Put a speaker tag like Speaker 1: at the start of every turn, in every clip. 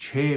Speaker 1: 6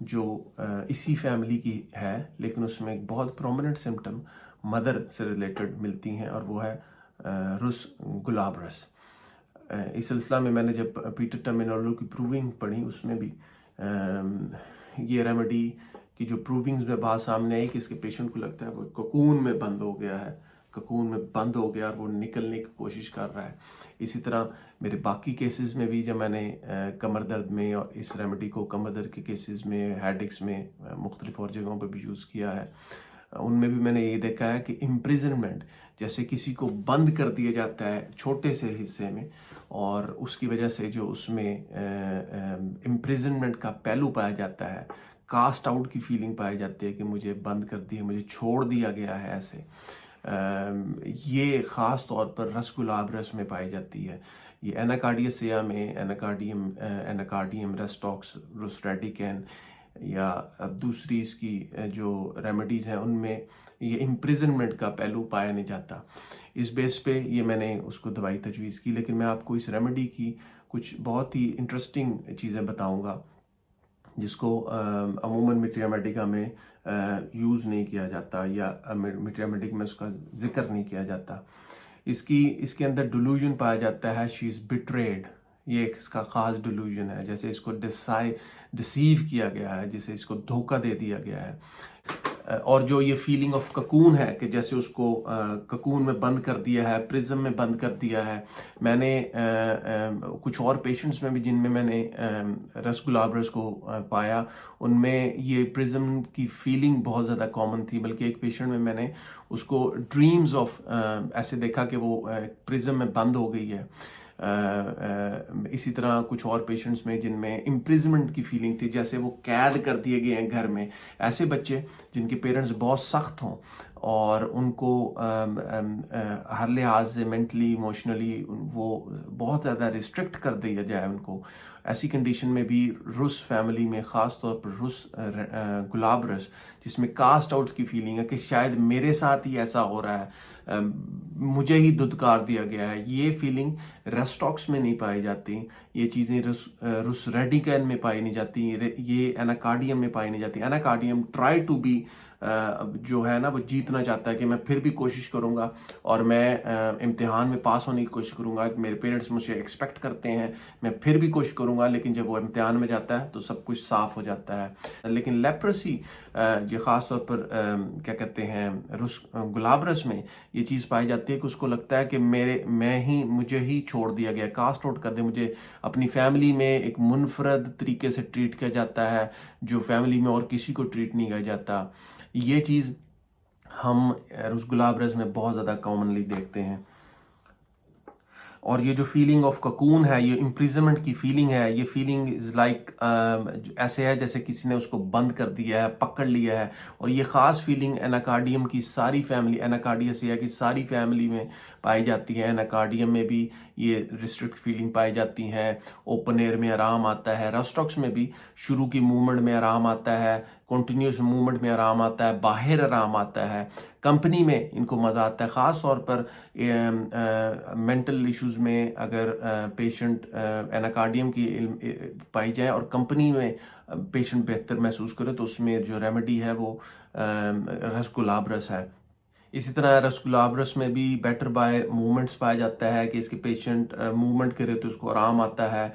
Speaker 1: جو اسی فیملی کی ہے، لیکن اس میں ایک بہت پرومیننٹ سمٹم مدر سے ریلیٹڈ ملتی ہیں، اور وہ ہے رس گلابرس۔ اس سلسلہ میں نے جب پیٹر ٹرمینولوجی کی پروونگ پڑھی، اس میں بھی یہ ریمیڈی کی جو پروونگز میں بات سامنے آئی کہ اس کے پیشنٹ کو لگتا ہے وہ ککون میں بند ہو گیا ہے، ککون میں بند ہو گیا اور وہ نکلنے کی کوشش کر رہا ہے۔ اسی طرح میرے باقی کیسز میں بھی جب میں نے کمر درد میں اور اس ریمیڈی کو کمر درد کے کیسز میں، ہیڈیکس میں، مختلف اور جگہوں پہ بھی یوز کیا ہے، ان میں بھی میں نے یہ دیکھا ہے کہ امپریزنمنٹ، جیسے کسی کو بند کر دیا جاتا ہے چھوٹے سے حصے میں، اور اس کی وجہ سے جو اس میں امپریزنمنٹ کا پہلو پایا جاتا ہے، کاسٹ آؤٹ کی فیلنگ پائی جاتی ہے کہ مجھے بند کر دیا، مجھے چھوڑ دیا گیا ہے، ایسے یہ خاص طور پر رس گلابرس میں پائی جاتی ہے۔ یہ ایناکارڈیسیا میں ایناکارڈیم ریسٹاکس، روسریڈیکین، یا دوسری اس کی جو ریمیڈیز ہیں ان میں یہ امپریزنمنٹ کا پہلو پایا نہیں جاتا۔ اس بیس پہ یہ میں نے اس کو دوائی تجویز کی، لیکن میں آپ کو اس ریمیڈی کی کچھ بہت ہی انٹرسٹنگ چیزیں بتاؤں گا جس کو عموماً میٹریامیڈیکا میں یوز نہیں کیا جاتا، یا میٹریامیڈک میں اس کا ذکر نہیں کیا جاتا۔ اس کے اندر ڈیلوژن پایا جاتا ہے، شی از بیٹریڈ، یہ ایک اس کا خاص ڈیلوژن ہے، جیسے اس کو ڈسیو کیا گیا ہے، جیسے اس کو دھوکہ دے دیا گیا ہے۔ اور جو یہ فیلنگ آف ککون ہے کہ جیسے اس کو ککون میں بند کر دیا ہے، پرزم میں بند کر دیا ہے۔ میں نے کچھ اور پیشنٹس میں بھی جن میں نے رس گلابرس کو پایا، ان میں یہ پرزم کی فیلنگ بہت زیادہ کامن تھی، بلکہ ایک پیشنٹ میں نے اس کو ڈریمز آف ایسے دیکھا کہ وہ پرزم میں بند ہو گئی ہے۔ اسی طرح کچھ اور پیشنٹس میں جن میں امپریزمنٹ کی فیلنگ تھی، جیسے وہ قید کر دیے گئے ہیں گھر میں۔ ایسے بچے جن کے پیرنٹس بہت سخت ہوں اور ان کو ہر لحاظ سے مینٹلی، ایموشنلی وہ بہت زیادہ ریسٹرکٹ کر دیا جائے ان کو، ایسی کنڈیشن میں بھی رس فیملی میں، خاص طور پر رس گلابرس، جس میں کاسٹ آؤٹ کی فیلنگ ہے کہ شاید میرے ساتھ ہی ایسا ہو رہا ہے، مجھے ہی دھتکار دیا گیا ہے، یہ فیلنگ ریسٹاکس میں نہیں پائی جاتی، یہ چیزیں رس ریڈیکین میں پائی نہیں جاتی، یہ ایناکارڈیم میں پائی نہیں جاتی۔ ایناکارڈیم ٹرائی ٹو بی، جو ہے نا وہ جیتنا چاہتا ہے کہ میں پھر بھی کوشش کروں گا اور میں امتحان میں پاس ہونے کی کوشش کروں گا، میرے پیرنٹس مجھے ایکسپیکٹ کرتے ہیں، میں پھر بھی کوشش کروں گا، لیکن جب وہ امتحان میں جاتا ہے تو سب کچھ صاف ہو جاتا ہے۔ لیکن لیپرسی جو خاص طور پر کیا کہتے ہیں رس گلابرس میں یہ چیز پائی جاتی ہے کہ اس کو لگتا ہے کہ مجھے ہی چھوڑ دیا گیا، کاسٹ آؤٹ کر دیا، مجھے اپنی فیملی میں ایک منفرد طریقے سے ٹریٹ کیا جاتا ہے جو فیملی میں اور کسی کو ٹریٹ نہیں کیا جاتا۔ یہ چیز ہم رس گلابرس میں بہت زیادہ کامنلی دیکھتے ہیں۔ اور یہ جو فیلنگ آف ککون ہے، یہ امپریزنمنٹ کی فیلنگ ہے، یہ فیلنگ از لائک ایسے ہے جیسے کسی نے اس کو بند کر دیا ہے، پکڑ لیا ہے۔ اور یہ خاص فیلنگ ایناکارڈیم کی ساری فیملی، ایناکارڈیسیا کی ساری فیملی میں پائی جاتی ہے۔ ایناکارڈیم میں بھی یہ ریسٹرکٹ فیلنگ پائی جاتی ہے، اوپن ایئر میں آرام آتا ہے، رسٹاکس میں بھی شروع کی موومنٹ میں آرام آتا ہے، کنٹینیوس موومنٹ میں آرام آتا ہے، باہر آرام آتا ہے، کمپنی میں ان کو مزہ آتا ہے۔ خاص طور پر مینٹل ایشوز میں اگر پیشنٹ ایناکارڈیم کی پائی جائے اور کمپنی میں پیشنٹ بہتر محسوس کرے تو اس میں جو ریمیڈی ہے وہ رس گلابرس ہے۔ اسی طرح رس گلابرس میں بھی بیٹر بائی موومنٹس پایا جاتا ہے کہ اس کے پیشنٹ موومنٹ کرے تو اس کو آرام آتا ہے۔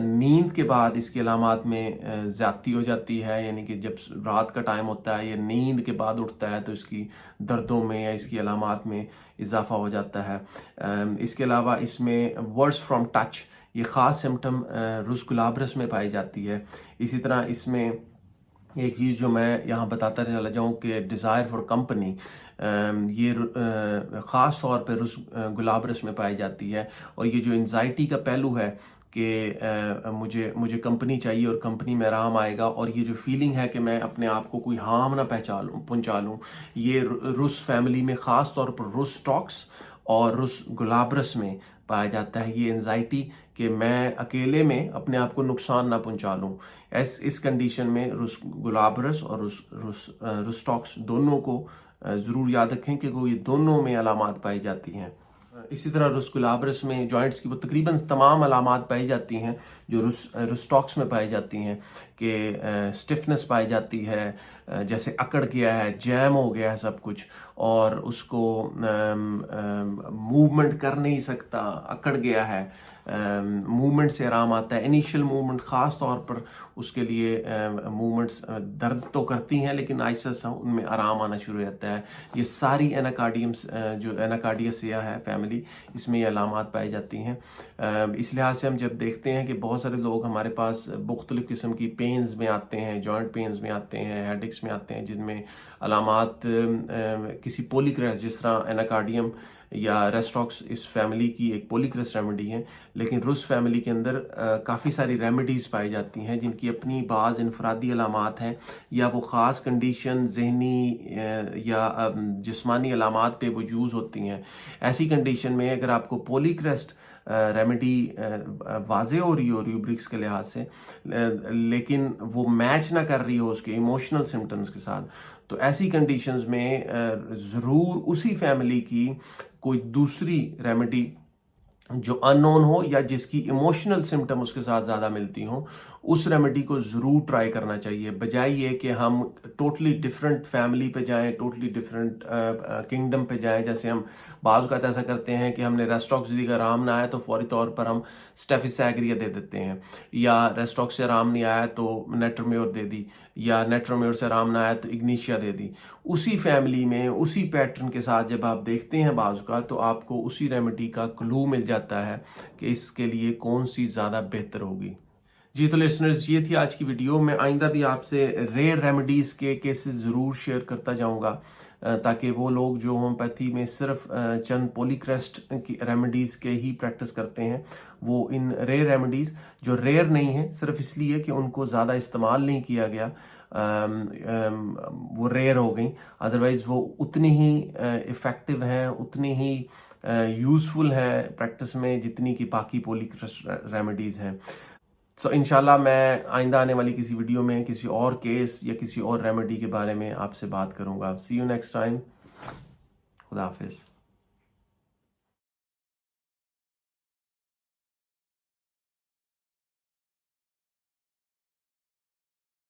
Speaker 1: نیند کے بعد اس کے علامات میں زیادتی ہو جاتی ہے، یعنی کہ جب رات کا ٹائم ہوتا ہے یا نیند کے بعد اٹھتا ہے تو اس کی دردوں میں یا اس کی علامات میں اضافہ ہو جاتا ہے۔ اس کے علاوہ اس میں ورڈز فرام ٹچ، یہ خاص سمٹم رس گلابرس میں پائی جاتی ہے۔ اسی طرح اس میں ایک چیز جو میں یہاں بتاتا چلا جاؤں کہ ڈیزائر فار کمپنی، یہ خاص طور پہ رس گلابرس میں پائی جاتی ہے۔ اور یہ جو انزائٹی کا پہلو ہے کہ مجھے کمپنی چاہیے اور کمپنی میں آرام آئے گا، اور یہ جو فیلنگ ہے کہ میں اپنے آپ کو کوئی ہارم نہ پہنچا لوں، یہ رس فیملی میں خاص طور پر رس ٹاکس اور رس گلابرس میں پایا جاتا ہے۔ یہ انزائٹی کہ میں اکیلے میں اپنے آپ کو نقصان نہ پہنچا لوں، اس کنڈیشن میں رس گلابرس اور رس ٹاکس دونوں کو ضرور یاد رکھیں کہ یہ دونوں میں علامات پائی جاتی ہیں۔ اسی طرح رس گلابرس میں جوائنٹس کی وہ تقریباً تمام علامات پائی جاتی ہیں جو رس ٹاکس میں پائی جاتی ہیں، کہ اسٹفنس پائی جاتی ہے، جیسے اکڑ گیا ہے، جیم ہو گیا ہے سب کچھ، اور اس کو موومنٹ کر نہیں سکتا، اکڑ گیا ہے، موومنٹ سے آرام آتا ہے، انیشیل موومنٹ خاص طور پر اس کے لیے موومنٹس درد تو کرتی ہیں لیکن آہستہ آہستہ ان میں آرام آنا شروع ہو جاتا ہے۔ یہ ساری ایناکارڈیمس جو ایناکارڈیاسیا ہے فیملی، اس میں یہ علامات پائی جاتی ہیں۔ اس لحاظ سے ہم جب دیکھتے ہیں کہ بہت سارے لوگ ہمارے پاس مختلف قسم کی پینز میں آتے ہیں، جوائنٹ پینز میں آتے ہیں، ہیڈ ایکس میں آتے ہیں، جن میں علامات کسی پولیکریس، جس طرح ایناکارڈیم یا ریسٹاکس اس فیملی کی ایک پولیکریس ریمیڈی ہے، لیکن رس فیملی کے اندر کافی ساری ریمیڈیز پائی جاتی ہیں جن کی اپنی بعض انفرادی علامات ہیں، یا وہ خاص کنڈیشن ذہنی یا جسمانی علامات پہ وجود ہوتی ہیں۔ ایسی کنڈیشن میں اگر آپ کو پولیکریسٹ ریمیڈی واضح ہو رہی ہو ریوبرکس کے لحاظ سے، لیکن وہ میچ نہ کر رہی ہو اس کے ایموشنل سمٹمز کے ساتھ، تو ایسی کنڈیشنز میں ضرور اسی فیملی کی کوئی دوسری ریمیڈی جو ان نون ہو یا جس کی ایموشنل سمٹم اس کے ساتھ زیادہ ملتی ہوں، اس ریمیڈی کو ضرور ٹرائی کرنا چاہیے، بجائے یہ کہ ہم ٹوٹلی ڈفرینٹ فیملی پہ جائیں، ٹوٹلی ڈفرینٹ کنگڈم پہ جائیں۔ جیسے ہم بعض اوقات ایسا کرتے ہیں کہ ہم نے ریسٹاکس کا آرام نہ آیا تو فوری طور پر ہم اسٹیفیسیگریا دے دیتے ہیں، یا ریسٹاکس سے آرام نہیں آیا تو نیٹرومیور دے دی، یا نیٹرومیور سے آرام نہ آیا تو اگنیشیا دے دی۔ اسی فیملی میں اسی پیٹرن کے ساتھ جب آپ دیکھتے ہیں بعض کا، تو آپ کو اسی ریمیڈی کا کلو مل جاتا ہے کہ اس کے لیے کون سی زیادہ بہتر ہوگی۔ جی تو لسنرز، یہ تھی آج کی ویڈیو۔ میں آئندہ بھی آپ سے ریئر ریمیڈیز کے کیسز ضرور شیئر کرتا جاؤں گا، تاکہ وہ لوگ جو ہومیوپیتھی میں صرف چند پولیکریسٹ کی ریمیڈیز کے ہی پریکٹس کرتے ہیں، وہ ان ریئر ریمیڈیز جو ریئر نہیں ہیں صرف اس لیے کہ ان کو زیادہ استعمال نہیں کیا گیا، وہ ریئر ہو گئیں، ادروائز وہ اتنی ہی افیکٹو ہیں، اتنی ہی یوزفل ہیں پریکٹس میں جتنی کہ باقی پولیکریسٹ ریمیڈیز ہیں۔ سو انشاءاللہ میں آئندہ آنے والی کسی ویڈیو میں کسی اور کیس یا کسی اور ریمیڈی کے بارے میں آپ سے بات کروں گا۔ سی یو نیکسٹ ٹائم۔ خدا حافظ۔